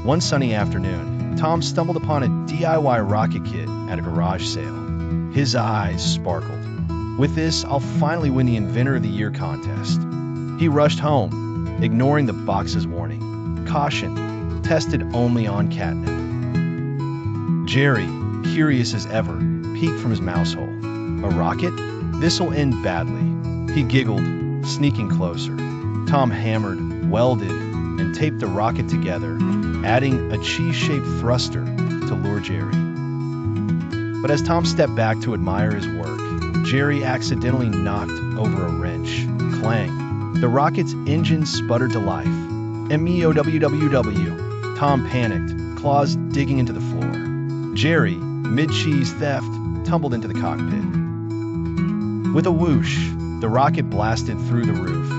One sunny afternoon, Tom stumbled upon a DIY rocket kit at a garage sale. His eyes sparkled. With this, I'll finally win the Inventor of the Year contest. He rushed home, ignoring the box's warning. Caution, tested only on catnip. Jerry, curious as ever, peeked from his mouse hole. A rocket? This'll end badly. He giggled, sneaking closer. Tom hammered, welded, and taped the rocket together, adding a cheese-shaped thruster to lure Jerry. But as Tom stepped back to admire his work, Jerry accidentally knocked over a wrench. Clang. The rocket's engine sputtered to life. MEOWWW. Tom panicked, claws digging into the floor. Jerry, mid-cheese theft, tumbled into the cockpit. With a whoosh, the rocket blasted through the roof,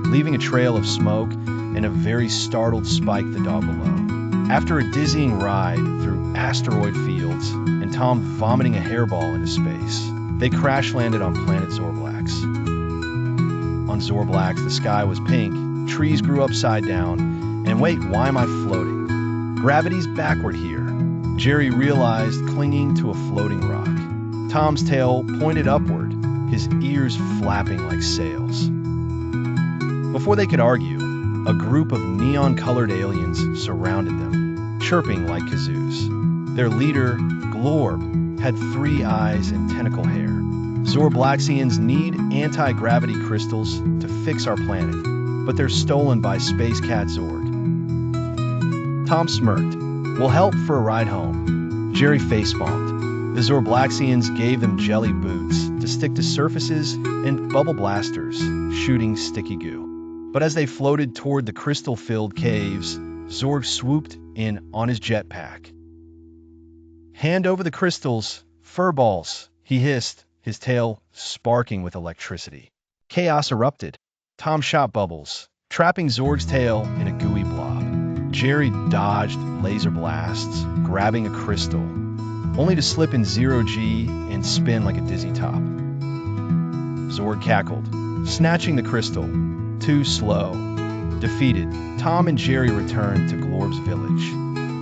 leaving a trail of smoke and a very startled Spike the dog below. After a dizzying ride through asteroid fields and Tom vomiting a hairball into space, they crash-landed on Planet Zorblax. On Zorblax, the sky was pink, trees grew upside down, and wait, why am I floating? Gravity's backward here, Jerry realized, clinging to a floating rock. Tom's tail pointed upward, his ears flapping like sails. Before they could argue, a group of neon-colored aliens surrounded them, chirping like kazoos. Their leader, Glorb, had 3 eyes and tentacle hair. Zorblaxians need anti-gravity crystals to fix our planet, but they're stolen by Space Cat Zorg. Tom smirked. We'll help for a ride home. Jerry facepalmed. The Zorblaxians gave them jelly boots to stick to surfaces and bubble blasters, shooting sticky goo. But as they floated toward the crystal-filled caves, Zorg swooped in on his jetpack. Hand over the crystals, furballs, he hissed, his tail sparking with electricity. Chaos erupted. Tom shot bubbles, trapping Zorg's tail in a gooey blob. Jerry dodged laser blasts, grabbing a crystal, only to slip in 0G and spin like a dizzy top. Zorg cackled, snatching the crystal. Too slow. Defeated, Tom and Jerry returned to Glorb's village.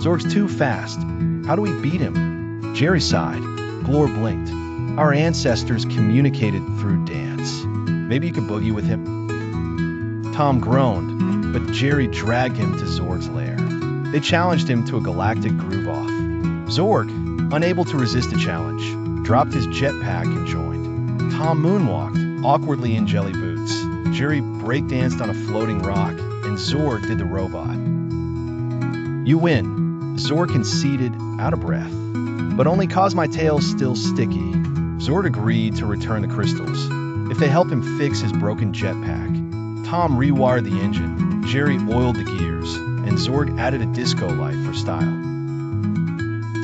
Zorg's too fast. How do we beat him? Jerry sighed. Glorb blinked. Our ancestors communicated through dance. Maybe you could boogie with him? Tom groaned, but Jerry dragged him to Zorg's lair. They challenged him to a galactic groove-off. Zorg, unable to resist the challenge, dropped his jetpack and joined. Tom moonwalked, awkwardly in jelly boots. Jerry breakdanced on a floating rock, and Zorg did the robot. You win, Zorg conceded, out of breath. But only cause my tail's still sticky. Zorg agreed to return the crystals, if they help him fix his broken jetpack. Tom rewired the engine, Jerry oiled the gears, and Zorg added a disco light for style.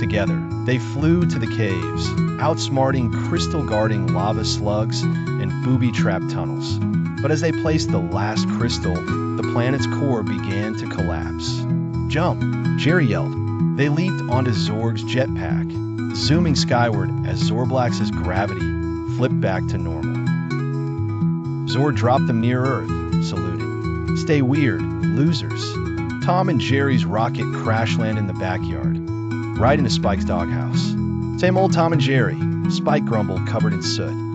Together, they flew to the caves, outsmarting crystal-guarding lava slugs and booby-trapped tunnels. But as they placed the last crystal, the planet's core began to collapse. Jump! Jerry yelled. They leaped onto Zorg's jetpack, zooming skyward as Zorblax's gravity flipped back to normal. Zorg dropped them near Earth, saluting. Stay weird, losers. Tom and Jerry's rocket crash-landed in the backyard, right into Spike's doghouse. Same old Tom and Jerry, Spike grumbled, covered in soot.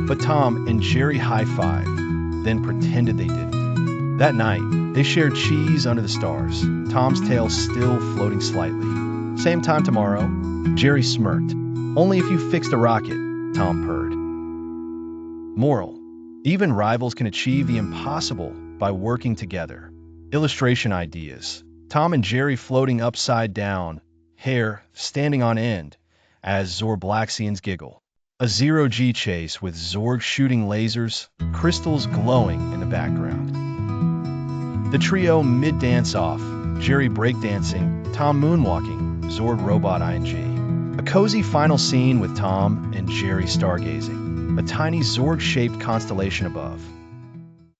But Tom and Jerry high-fived, then pretended they didn't. That night, they shared cheese under the stars, Tom's tail still floating slightly. Same time tomorrow, Jerry smirked. Only if you fix the rocket, Tom purred. Moral: even rivals can achieve the impossible by working together. Illustration ideas: Tom and Jerry floating upside down, hair standing on end, as Zorblaxians giggle. A 0G chase with Zorg shooting lasers, crystals glowing in the background. The trio mid-dance-off, Jerry breakdancing, Tom moonwalking, Zorg robot ING. A cozy final scene with Tom and Jerry stargazing, a tiny Zorg-shaped constellation above.